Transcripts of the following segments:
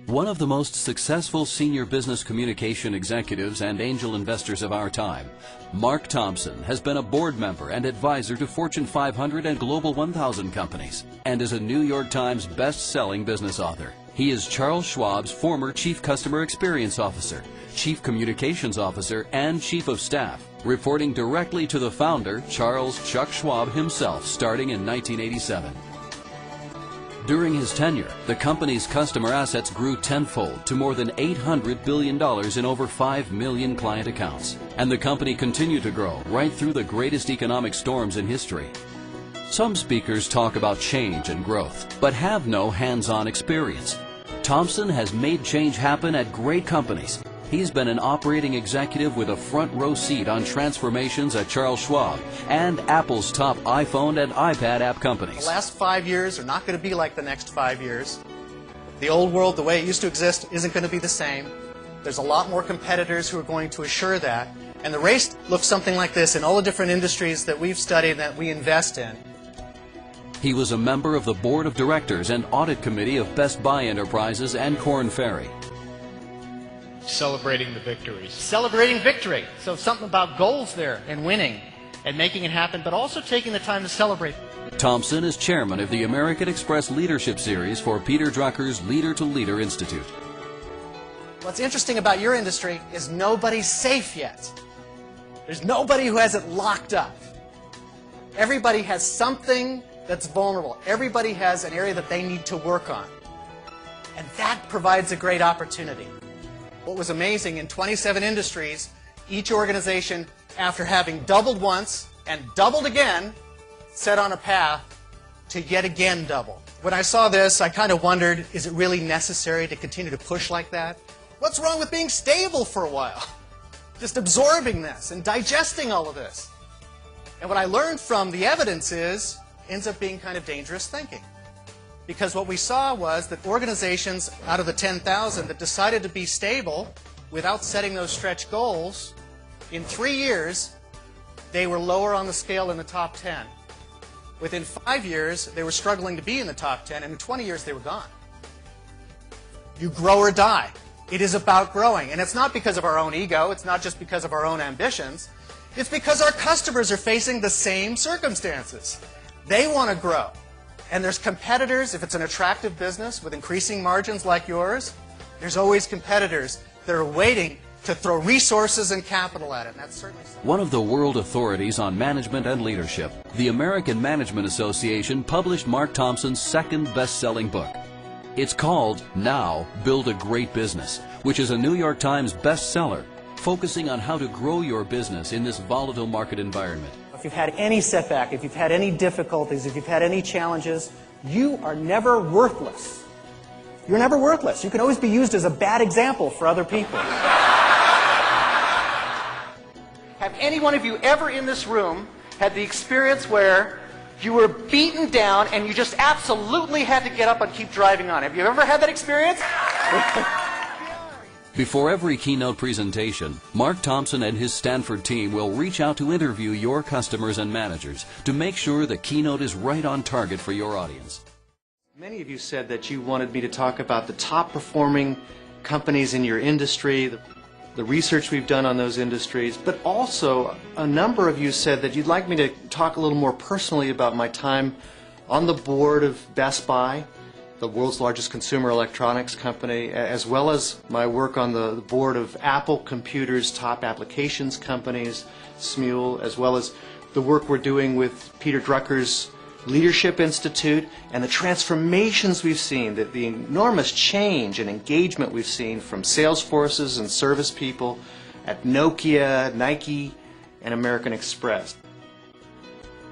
One of the most successful senior business communication executives and angel investors of our time, Mark Thompson has been a board member and advisor to Fortune 500 and Global 1000 companies, and is a New York Times best-selling business author. He is Charles Schwab's former Chief Customer Experience Officer, Chief Communications Officer, and Chief of Staff, reporting directly to the founder, Charles "Chuck" Schwab himself, starting in 1987. During his tenure, the company's customer assets grew tenfold to more than $800 billion in over 5 million client accounts. And the company continued to grow right through the greatest economic storms in history. Some speakers talk about change and growth, but have no hands-on experience. Thompson has made change happen at great companies. He's been an operating executive with a front row seat on transformations at Charles Schwab and Apple's top iPhone and iPad app companies. The last 5 years are not going to be like the next 5 years. The old world, the way it used to exist, isn't going to be the same. There's a lot more competitors who are going to assure that. And the race looks something like this in all the different industries that we've studied and that we invest in. He was a member of the Board of Directors and Audit Committee of Best Buy Enterprises and Korn Ferry. Celebrating the victories. Celebrating victory. So something about goals there and winning and making it happen, but also taking the time to celebrate. Thompson is chairman of the American Express Leadership Series for Peter Drucker's Leader to Leader Institute. What's interesting about your industry is nobody's safe yet. There's nobody who has it locked up. Everybody has something that's vulnerable. Everybody has an area that they need to work on. And that provides a great opportunity. What was amazing, in 27 industries, each organization, after having doubled once and doubled again, set on a path to yet again double. When I saw this, I kind of wondered, is it really necessary to continue to push like that? What's wrong with being stable for a while? Just absorbing this and digesting all of this. And what I learned from the evidence is, ends up being kind of dangerous thinking. Because what we saw was that organizations out of the 10,000 that decided to be stable without setting those stretch goals, in 3 years, they were lower on the scale in the top 10. Within 5 years, they were struggling to be in the top 10, and in 20 years, they were gone. You grow or die. It is about growing. And it's not because of our own ego. It's not just because of our own ambitions. It's because our customers are facing the same circumstances. They want to grow. And there's competitors. If it's an attractive business with increasing margins like yours, there's always competitors that are waiting to throw resources and capital at it. And that's certainly something. One of the world authorities on management and leadership, the American Management Association published Mark Thompson's second best-selling book. It's called Now, Build a Great Business, which is a New York Times bestseller, focusing on how to grow your business in this volatile market environment. If you've had any setback, if you've had any difficulties, if you've had any challenges, you are never worthless. You're never worthless. You can always be used as a bad example for other people. Have any one of you ever in this room had the experience where you were beaten down and you just absolutely had to get up and keep driving on? Have you ever had that experience? Before every keynote presentation, Mark Thompson and his Stanford team will reach out to interview your customers and managers to make sure the keynote is right on target for your audience. Many of you said that you wanted me to talk about the top performing companies in your industry, the research we've done on those industries, but also a number of you said that you'd like me to talk a little more personally about my time on the board of Best Buy, the world's largest consumer electronics company, as well as my work on the board of Apple Computer's top applications companies, SMUL, as well as the work we're doing with Peter Drucker's Leadership Institute, and the transformations we've seen, the enormous change and engagement we've seen from sales forces and service people at Nokia, Nike, and American Express.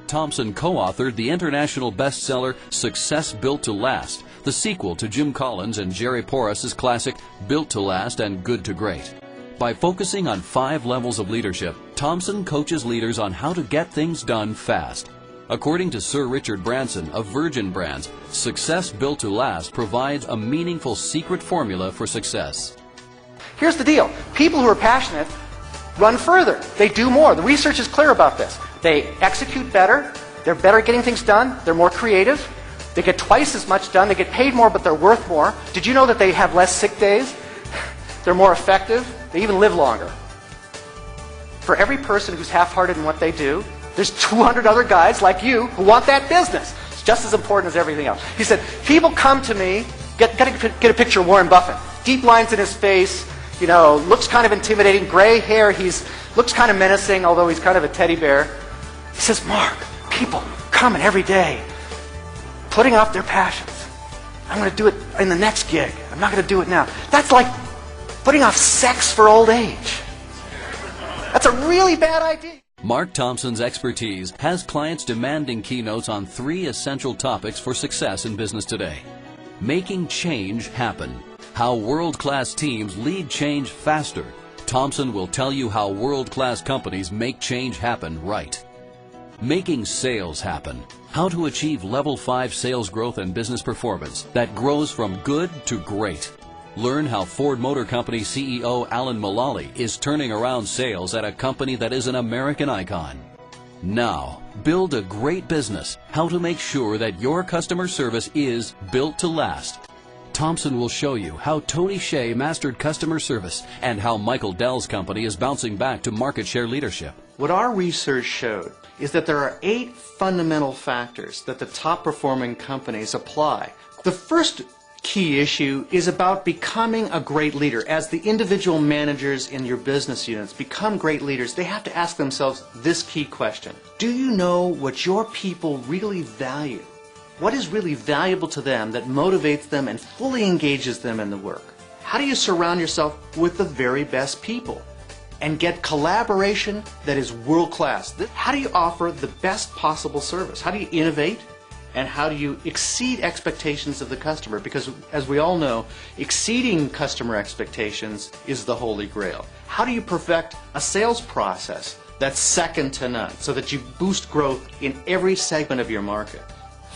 Thompson co-authored the international bestseller Success Built to Last, the sequel to Jim Collins and Jerry Porras's classic Built to Last and Good to Great. By focusing on 5 levels of leadership, Thompson coaches leaders on how to get things done fast. According to Sir Richard Branson of Virgin Brands, Success Built to Last provides a meaningful secret formula for success. Here's the deal. People who are passionate run further. They do more. The research is clear about this. They execute better. They're better at getting things done. They're more creative. They get twice as much done. They get paid more, but they're worth more. Did you know that they have less sick days? They're more effective. They even live longer. For every person who's half-hearted in what they do, there's 200 other guys like you who want that business. It's just as important as everything else. He said, people come to me, get a picture of Warren Buffett. Deep lines in his face, you know, looks kind of intimidating, gray hair, looks kind of menacing, although he's kind of a teddy bear. He says, Mark, people coming every day, putting off their passions. I'm going to do it in the next gig. I'm not going to do it now. That's like putting off sex for old age. That's a really bad idea. Mark Thompson's expertise has clients demanding keynotes on 3 essential topics for success in business today. Making change happen. How world-class teams lead change faster. Thompson will tell you how world-class companies make change happen right. Making sales happen. How to achieve level 5 sales growth and business performance that grows from good to great. Learn how Ford Motor Company CEO Alan Mulally is turning around sales at a company that is an American icon. Now, build a great business. How to make sure that your customer service is built to last. Thompson will show you how Tony Hsieh mastered customer service and how Michael Dell's company is bouncing back to market share leadership. What our research showed is that there are 8 fundamental factors that the top performing companies apply. The first key issue is about becoming a great leader. As the individual managers in your business units become great leaders, they have to ask themselves this key question. Do you know what your people really value? What is really valuable to them that motivates them and fully engages them in the work? How do you surround yourself with the very best people and get collaboration that is world-class? How do you offer the best possible service? How do you innovate? And how do you exceed expectations of the customer? Because as we all know, exceeding customer expectations is the holy grail. How do you perfect a sales process that's second to none so that you boost growth in every segment of your market?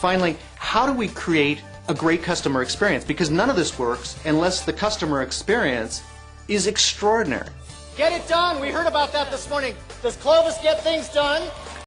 Finally, how do we create a great customer experience? Because none of this works unless the customer experience is extraordinary. Get it done. We heard about that this morning. Does Clovis get things done?